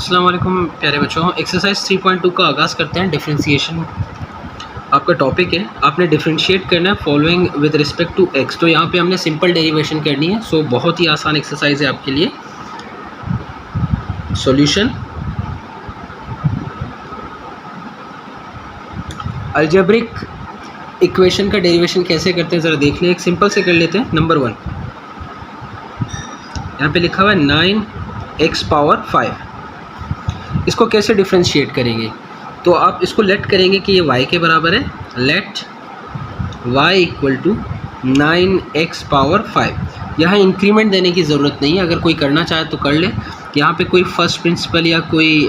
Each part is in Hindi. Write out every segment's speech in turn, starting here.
अस्सलाम वालेकुम प्यारे बच्चों। एक्सरसाइज 3.2 का आगाज़ करते हैं। डिफरेंशिएशन आपका टॉपिक है। आपने डिफरेंशिएट करना है following with respect to X. तो यहाँ पे हमने सिंपल डेरिवेशन करनी है। सो बहुत ही आसान एक्सरसाइज है आपके लिए। सॉल्यूशन अलजेब्रिक इक्वेशन का डेरिवेशन कैसे करते हैं ज़रा देख लें। एक सिंपल से कर लेते हैं। नंबर 1 यहाँ पे लिखा हुआ है 9x पावर 5। इसको कैसे डिफरेंशिएट करेंगे? तो आप इसको लेट करेंगे कि ये y के बराबर है। Let y equal to 9x power 5। यहाँ इंक्रीमेंट देने की ज़रूरत नहीं है। अगर कोई करना चाहे तो कर ले। यहाँ पे कोई फर्स्ट प्रिंसिपल या कोई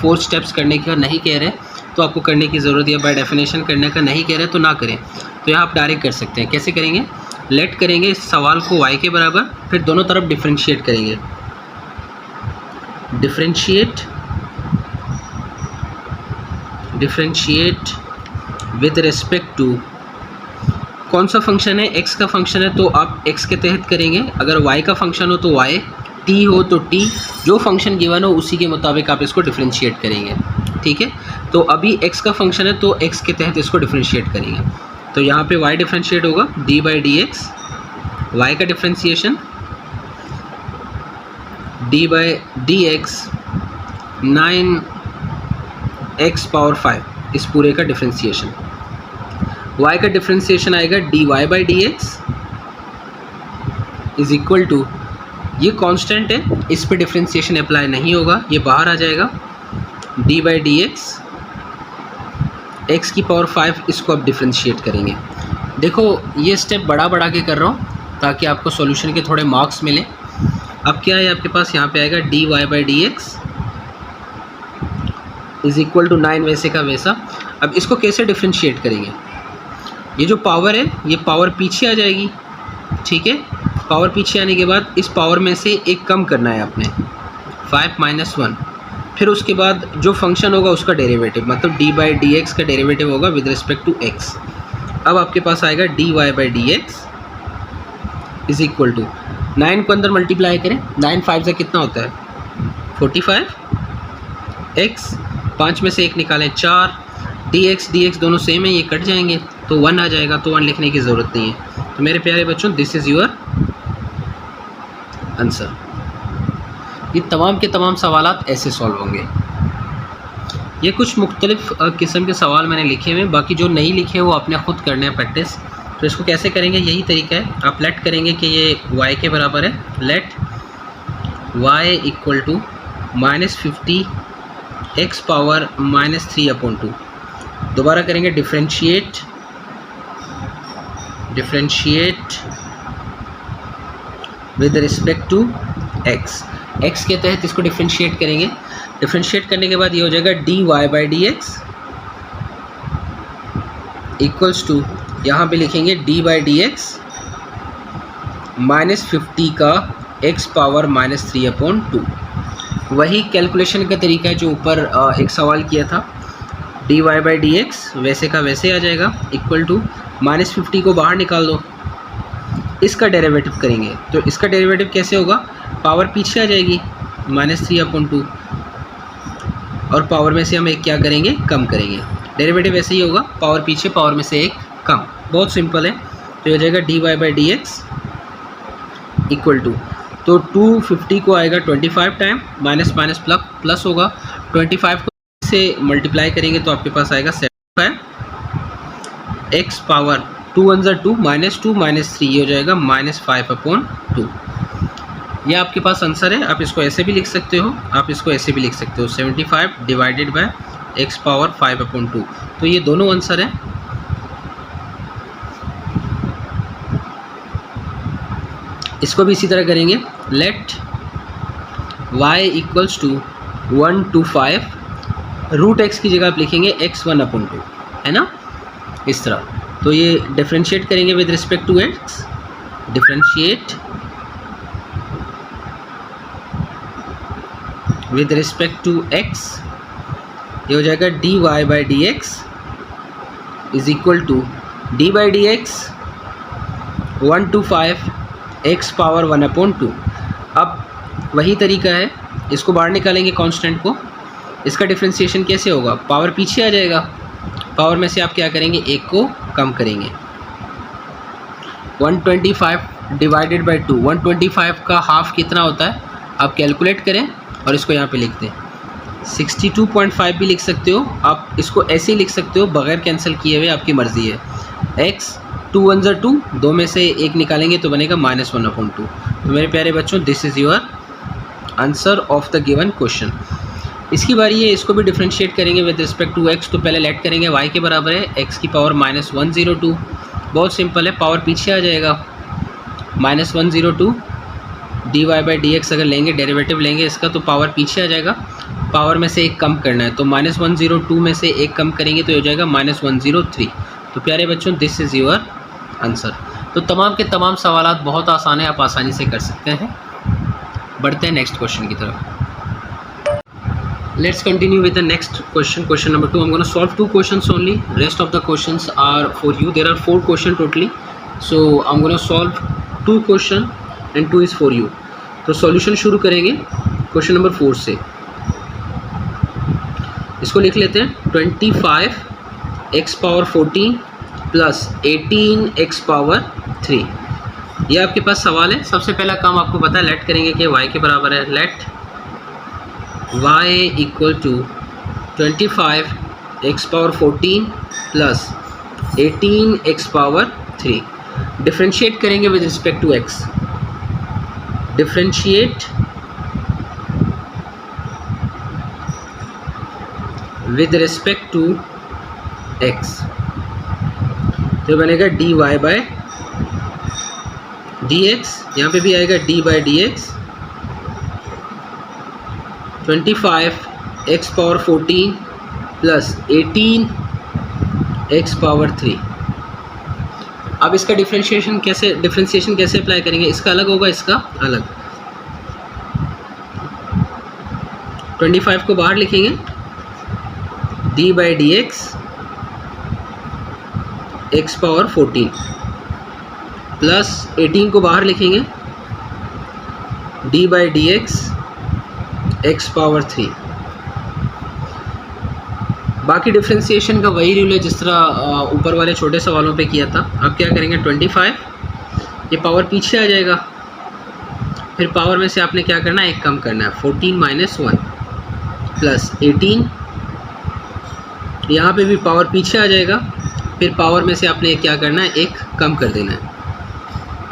4 स्टेप्स करने का नहीं कह रहे तो आपको करने की ज़रूरत है। बाय डेफिनेशन करने का नहीं कह रहे तो ना करें। तो यहाँ आप डायरेक्ट कर सकते हैं। कैसे करेंगे? लेट करेंगे इस सवाल को y के बराबर, फिर दोनों तरफ डिफरेंशिएट करेंगे। डिफरेंशिएट विद रिस्पेक्ट टू कौन सा फंक्शन है? x का फंक्शन है तो आप x के तहत करेंगे। अगर y का फंक्शन हो तो y, t हो तो t। जो फंक्शन गिवन हो उसी के मुताबिक आप इसको डिफरेंशिएट करेंगे। ठीक है। तो अभी x का फंक्शन है तो x के तहत इसको डिफरेंशिएट करेंगे। तो यहाँ पे y डिफरेंशिएट होगा d by d x. y का differentiation d by d x 9x power 5। इस पूरे का डिफरेंशिएशन। y का डिफरेंशिएशन आएगा dy by d x is equal to, ये कांस्टेंट है इस पे डिफरेंशिएशन अप्लाई नहीं होगा, ये बाहर आ जाएगा। d by d x x की पावर 5। इसको आप डिफरेंशिएट करेंगे। देखो ये स्टेप बड़ा के कर रहा हूँ ताकि आपको सॉल्यूशन के थोड़े मार्क्स मिले। अब क्या है आपके पास? यहाँ पे आएगा dy by d x is equal to 9 वैसे का वैसा। अब इसको कैसे डिफरेंशिएट करेंगे? ये जो पावर है ये पावर पीछे आ जाएगी। ठीक है। पावर पीछे आने के बाद इस पावर में से एक कम करना है आपने, 5 माइनस 1। फिर उसके बाद जो फंक्शन होगा उसका डेरिवेटिव, मतलब d बाई डी एक्स का डेरिवेटिव होगा विद रिस्पेक्ट टू x। अब आपके पास आएगा dy by d x is equal to 9 को अंदर मल्टीप्लाई करें। 9 5 से कितना होता है? 45। x 5 में से 1 निकालें 4। dx दोनों सेम है, ये कट जाएंगे तो 1 आ जाएगा। तो 1 लिखने की ज़रूरत नहीं है। तो मेरे प्यारे बच्चों दिस इज़ योर आंसर। ये तमाम के तमाम सवालात ऐसे सॉल्व होंगे। ये कुछ मुख्तलिफ किस्म के सवाल मैंने लिखे हुए हैं, बाकी जो नहीं लिखे वो आपने ख़ुद करने हैं प्रैक्टिस। तो इसको कैसे करेंगे? यही तरीका है। आप लेट करेंगे कि ये y के बराबर है। Let y equal to -50 x power -3/2। दोबारा करेंगे differentiate with respect to x के तहत इसको डिफरेंशिएट करेंगे। डिफरेंशिएट करने के बाद ये हो जाएगा dy by d x equals to, यहाँ पे लिखेंगे d बाई डी एक्स -50 का x पावर -3/2। वही कैलकुलेशन का तरीका है जो ऊपर एक सवाल किया था। dy बाई डी एक्स वैसे का वैसे आ जाएगा इक्वल टू -50 को बाहर निकाल दो, इसका डेरिवेटिव करेंगे। तो इसका डेरिवेटिव कैसे होगा? पावर पीछे आ जाएगी -3/2 और पावर में से हम एक क्या करेंगे? कम करेंगे। डेरिवेटिव ऐसे ही होगा, पावर पीछे पावर में से एक कम। बहुत सिंपल है। तो ये हो जाएगा dy by d x equal to, तो 250 को आएगा 25 टाइम, माइनस माइनस प्लस होगा। 25 को से मल्टीप्लाई करेंगे तो आपके पास आएगा 75 x पावर 2 1 2 -2 -3, ये हो जाएगा -5/2। ये आपके पास आंसर है। आप इसको ऐसे भी लिख सकते हो, आप इसको ऐसे भी लिख सकते हो। 75 डिवाइडेड बाय x पावर 5/2। तो ये दोनों आंसर हैं। इसको भी इसी तरह करेंगे। Let y equals to 1 to 5, root x की जगह आप लिखेंगे x 1/2, है ना, इस तरह। तो ये डिफरेंशिएट करेंगे with respect to x। Differentiate with respect to x, ये हो जाएगा dy by d x is equal to d by d x 1 to 5 x power 1/2। अब वही तरीका है, इसको बाहर निकालेंगे कांस्टेंट को, इसका डिफ्रेंशिएशन कैसे होगा, पावर पीछे आ जाएगा, पावर में से आप क्या करेंगे, एक को कम करेंगे। 125 डिवाइडेड बाई 2, 125 का हाफ कितना होता है आप कैलकुलेट करें और इसको यहाँ पे लिख दें। 62.5 भी लिख सकते हो आप, इसको ऐसे ही लिख सकते हो बगैर कैंसिल किए हुए, आपकी मर्ज़ी है। x 2 1 ज़ा 2, दो में से एक निकालेंगे तो बनेगा -1/2। तो मेरे प्यारे बच्चों this is your answer of the given question. इसकी बारी है, इसको भी डिफ्रेंशिएट करेंगे विद रिस्पेक्ट टू x। तो पहले लेट करेंगे y के बराबर है x की पावर -102, बहुत सिंपल है, पावर पीछे आ जाएगा, -102 dy/dx अगर लेंगे डेरिवेटिव लेंगे इसका तो पावर पीछे आ जाएगा, पावर में से एक कम करना है तो -102 में से एक कम करेंगे तो हो जाएगा -103। तो प्यारे बच्चों दिस इज़ योर आंसर। तो तमाम के तमाम सवालात बहुत आसान है, आप आसानी से कर सकते हैं। बढ़ते हैं नेक्स्ट क्वेश्चन की तरफ। Let's continue with the next question, question number 2. I'm going to solve 2 questions only. Rest of the questions are for you. There are 4 questions totally. So I'm going to solve 2 questions and 2 is for you. तो सॉल्यूशन शुरू करेंगे क्वेश्चन नंबर 4 से। इसको लिख लेते हैं 25x power 14 plus 18x power 3। ये आपके पास सवाल है। सबसे पहला काम आपको पता है, लेट करेंगे कि y के बराबर है, let y equal to 25x power 14 plus 18x power 3। Differentiate करेंगे with respect to x, differentiate with respect to x तो बनेगा dy/dx, यहाँ पे भी आएगा d/dx 25x power 14 plus 18x power 3। अब इसका डिफ्रेंशिएशन कैसे अप्लाई करेंगे, इसका अलग होगा, इसका अलग। 25 को बाहर लिखेंगे, d/dx x पावर 14 प्लस 18 को बाहर लिखेंगे, d/dx x पावर 3। बाकी डिफ्रेंशिएशन का वही रूल है जिस तरह ऊपर वाले छोटे सवालों पे किया था। अब क्या करेंगे, 25 ये पावर पीछे आ जाएगा, फिर पावर में से आपने क्या करना है, एक कम करना है, 14 - 1 प्लस 18, यहाँ पे भी पावर पीछे आ जाएगा, फिर पावर में से आपने क्या करना है, एक कम कर देना है।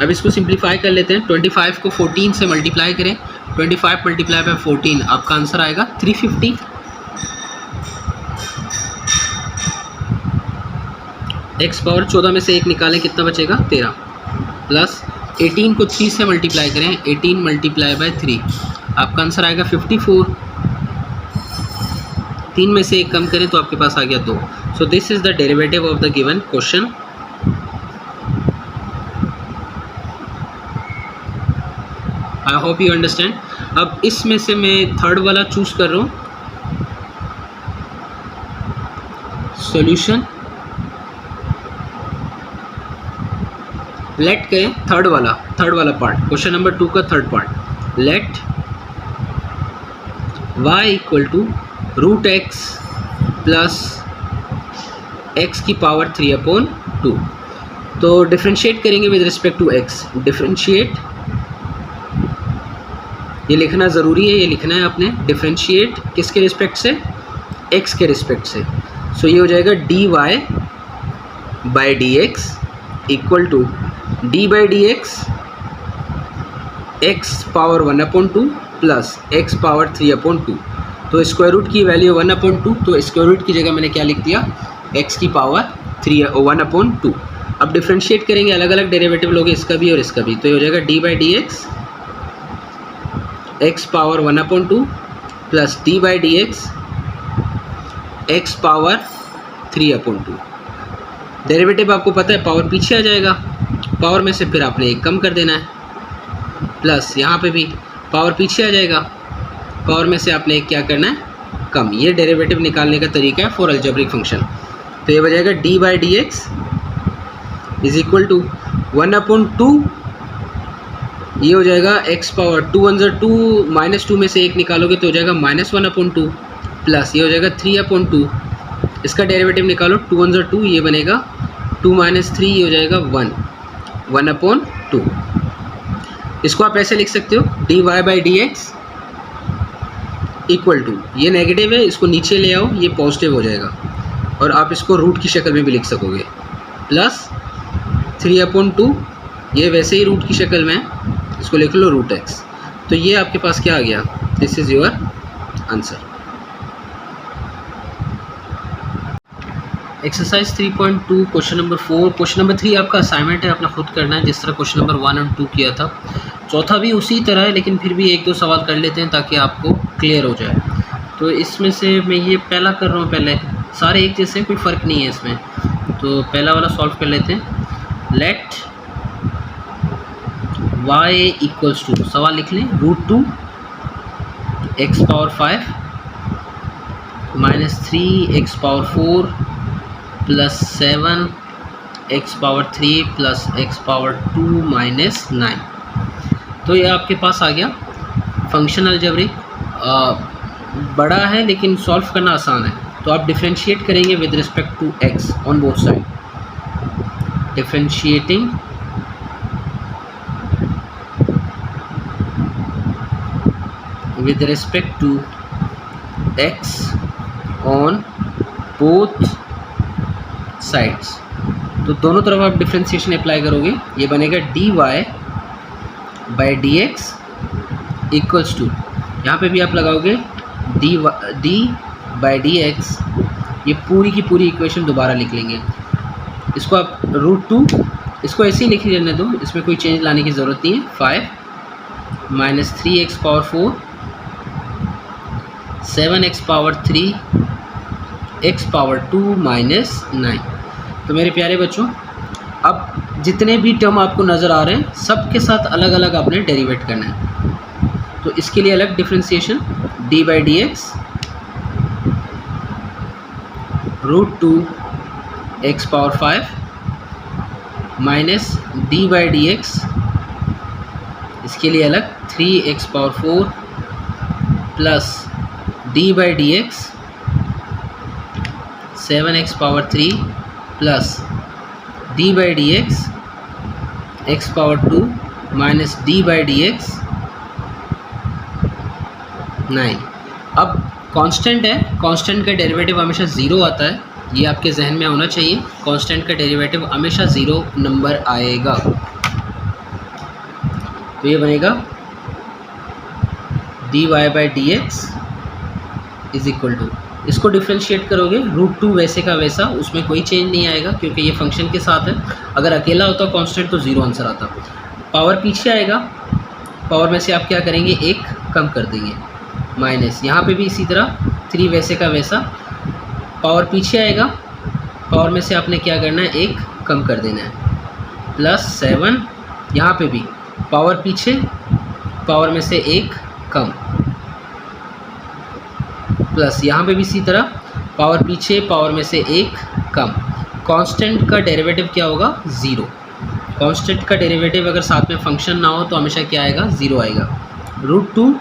अब इसको सिंप्लीफाई कर लेते हैं। 25 को 14 से मल्टीप्लाई करें, 25 मल्टीप्लाई बाय 14 आपका आंसर आएगा 350। x पावर 14 में से एक निकालें, कितना बचेगा, 13 प्लस 18 को 3 से मल्टीप्लाई करें, 18 मल्टीप्लाई बाय 3 आपका आंसर आएगा 54। 3 में से एक कम करें तो आपके पास आ गया 2। So this is the derivative of the given question. I hope you understand. अब इसमें से मैं थर्ड वाला चूज कर रहा हूँ, सॉल्यूशन। लेट करें थर्ड वाला पार्ट, क्वेश्चन नंबर 2 का third part. Let y equal to √x plus x की पावर 3/2। तो डिफ्रेंशिएट करेंगे with respect to x। Differentiate, ये लिखना ज़रूरी है, ये लिखना है आपने, डिफ्रेंशिएट किसके रिस्पेक्ट से, x के रिस्पेक्ट से। सो ये हो जाएगा dy/dx equal to d/dx x power 1/2 plus x power 3/2। तो स्क्वायर रूट की वैल्यू 1/2, तो स्क्वायर रूट की जगह मैंने क्या लिख दिया, x की पावर 1/2। अब डिफ्रेंशिएट करेंगे, अलग अलग डेरिवेटिव लोगे, इसका भी और इसका भी, तो ये हो जाएगा d/dx x power 1/2 plus d/dx x power 3/2। Derivative आपको पता है पावर पीछे आ जाएगा, पावर में से फिर आपने एक कम कर देना है, प्लस यहाँ पे भी पावर पीछे आ जाएगा, पावर में से आपने एक क्या करना है, कम। ये डेरिवेटिव निकालने का तरीका है फॉर अलजेब्रिक फंक्शन। तो ये हो जाएगा d/dx इज इक्वल टू 1/2 ये हो जाएगा x पावर 2 वन 2, -2 में से 1 निकालोगे तो हो जाएगा -1/2 प्लस ये हो जाएगा 3/2। इसका डेरिवेटिव निकालो, 2 वन 2, ये बनेगा 2 - 3, ये हो जाएगा 1/2। इसको आप ऐसे लिख सकते हो dy/dx इक्वल टू, ये नेगेटिव है, इसको नीचे ले आओ, ये पॉजिटिव हो जाएगा, और आप इसको रूट की शक्ल में भी लिख सकोगे, प्लस 3/2, ये वैसे ही रूट की शक्ल में है, इसको लिख लो √x। तो ये आपके पास क्या आ गया, this is your answer. Exercise 3.2 question number 4। Question number 3 आपका असाइनमेंट है, अपना खुद करना है, जिस तरह क्वेश्चन नंबर 1 और 2 किया था। चौथा भी उसी तरह है, लेकिन फिर भी 1-2 सवाल कर लेते हैं ताकि आपको क्लियर हो जाए। तो इसमें से मैं ये पहला कर रहा हूँ, पहले सारे एक जैसे, कोई फ़र्क नहीं है इसमें। तो पहला वाला सॉल्व कर लेते हैं। लेट y इक्वल्स टू, सवाल लिख लें, √2 x power 5 -3 x power 4 plus 7 x power 3 plus x power 2 -9। तो ये आपके पास आ गया फंक्शन अलजेब्रिक। बड़ा है लेकिन सॉल्व करना आसान है। तो आप डिफरेंशिएट करेंगे with respect to x on both side, differentiating with respect to x on both sides। तो दोनों तरफ आप डिफ्रेंशिएशन अप्लाई करोगे, ये बनेगा dy/dx इक्वल्स टू, यहाँ पे भी आप लगाओगे d/dx, ये पूरी की पूरी इक्वेशन दोबारा लिख लेंगे। इसको आप √2, इसको ऐसे ही लिख लेने दो, इसमें कोई चेंज लाने की ज़रूरत नहीं है। 5 -3x power 4 7x power 3 x power 2 -9। तो मेरे प्यारे बच्चों, अब जितने भी टर्म आपको नज़र आ रहे हैं सब के साथ अलग अलग आपने डेरिवेट करना है। तो इसके लिए अलग differentiation, d/dx √2 x power 5 minus d/dx, इसके लिए अलग 3x power 4 plus d/dx 7x power 3 plus d/dx x power 2 minus d/dx 9। अब कांस्टेंट है, कांस्टेंट का डेरिवेटिव हमेशा 0 आता है, ये आपके जहन में होना चाहिए। कांस्टेंट का डेरिवेटिव हमेशा 0 नंबर आएगा। तो ये बनेगा dy/dx इज इक्वल टू, इसको डिफ्रेंशिएट करोगे √2 वैसे का वैसा, उसमें कोई चेंज नहीं आएगा क्योंकि ये फंक्शन के साथ है। अगर अकेला होता कांस्टेंट तो 0 आंसर आता। पावर पीछे आएगा, पावर में से आप क्या करेंगे, 1 कम कर देंगे, माइनस यहाँ पे भी इसी तरह 3 वैसे का वैसा, पावर पीछे आएगा, पावर में से आपने क्या करना है, 1 कम कर देना है, प्लस 7, यहाँ पे भी पावर पीछे, पावर में से 1 कम, प्लस यहाँ पे भी इसी तरह पावर पीछे, पावर में से 1 कम। कांस्टेंट का डेरिवेटिव क्या होगा, 0। कांस्टेंट का डेरिवेटिव अगर साथ में फंक्शन ना हो तो हमेशा क्या आएगा, 0 आएगा। √2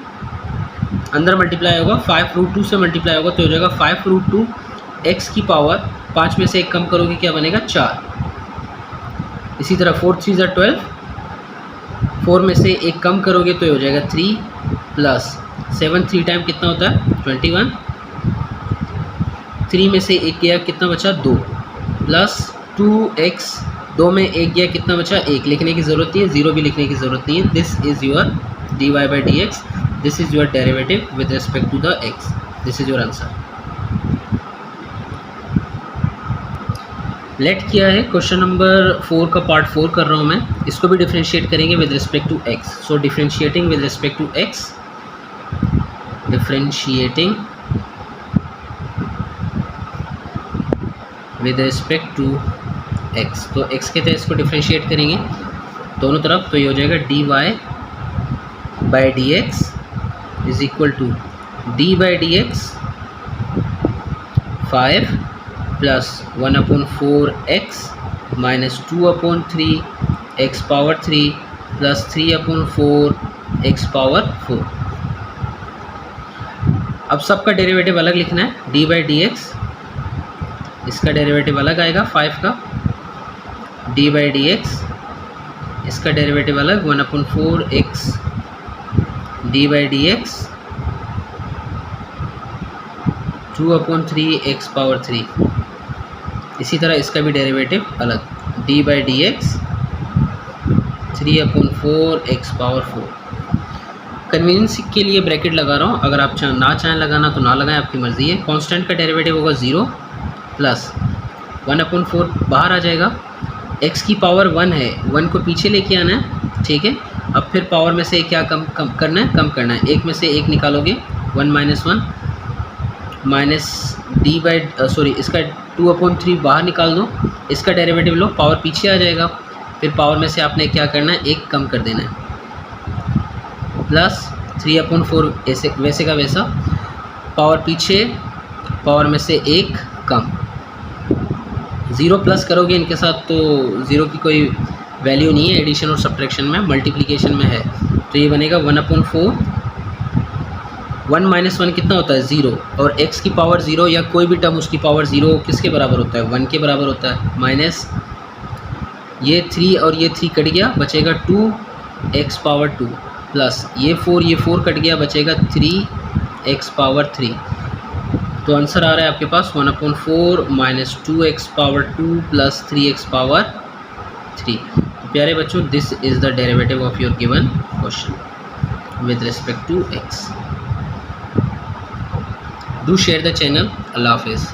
अंदर मल्टीप्लाई होगा, 5 √2 से मल्टीप्लाई होगा तो हो जाएगा 5 √2 x की पावर 5 में से 1 कम करोगे क्या बनेगा, 4। इसी तरह 4 3 = 12, 4 में से 1 कम करोगे तो हो जाएगा 3 प्लस 7 3 टाइम कितना होता है, 21, 3 में से 1 गया कितना बचा, 2 प्लस 2x, 2 में 1 गया कितना बचा, 1। लिखने की ज़रूरत नहीं है, 0 भी लिखने की ज़रूरत नहीं है। This is your dy/dx, this is your derivative with respect to the x, this is your answer. Let किया है क्वेश्चन नंबर 4 का पार्ट 4 कर रहा हूँ मैं, इसको भी डिफ्रेंशिएट करेंगे with respect to x। So differentiating with respect to x, differentiating with respect to x। तो x के तहत इसको डिफ्रेंशिएट करेंगे दोनों तरफ, तो ये हो जाएगा dy/dx is equal to d/dx 5 plus 1/4x minus 2/3 x power 3 plus 3/4 x power 4। अब सबका डेरिवेटिव अलग लिखना है। डी बाई डी एक्स, इसका डेरिवेटिव अलग आएगा 5 का। डी बाई डी एक्स, इसका डेरिवेटिव अलग 1/4 x d by d x 2/3 x power 3। इसी तरह इसका भी डेरिवेटिव अलग, d by d x 3/4 x power 4। Convenience के लिए ब्रैकेट लगा रहा हूँ, अगर आप ना चाहें लगाना तो ना लगाएं, आपकी मर्ज़ी है। कांस्टेंट का डेरिवेटिव होगा 0 प्लस 1/4 बाहर आ जाएगा। x की पावर 1 है, 1 को पीछे लेके आना है, ठीक है। अब फिर पावर में से क्या कम करना है, कम करना है। एक में से एक निकालोगे 1 - 1 माइनस डी बाई सॉरी इसका 2/3 बाहर निकाल दो, इसका डेरिवेटिव लो, पावर पीछे आ जाएगा। फिर पावर में से आपने क्या करना है, एक कम कर देना है, प्लस 3/4 ऐसे वैसे का वैसा, पावर पीछे, पावर में से एक कम। 0 प्लस करोगे इनके साथ तो 0 की कोई वैल्यू नहीं है एडिशन और सब्ट्रैक्शन में, मल्टीप्लिकेशन में है। तो ये बनेगा 1/4, 1 - 1 कितना होता है 0, और x की पावर 0 या कोई भी टर्म उसकी पावर 0 किसके बराबर होता है, 1 के बराबर होता है। माइनस ये 3 और ये 3 कट गया, बचेगा 2 एक्स पावर 2, प्लस ये 4 कट गया, बचेगा 3 एक्स पावर 3। तो आंसर आ रहा है आपके पास 1/4 minus 2 x power 2 plus 3 x power 3। प्यारे बच्चों, this is the derivative of your given question with respect to x। Do share the channel. Allah Hafiz.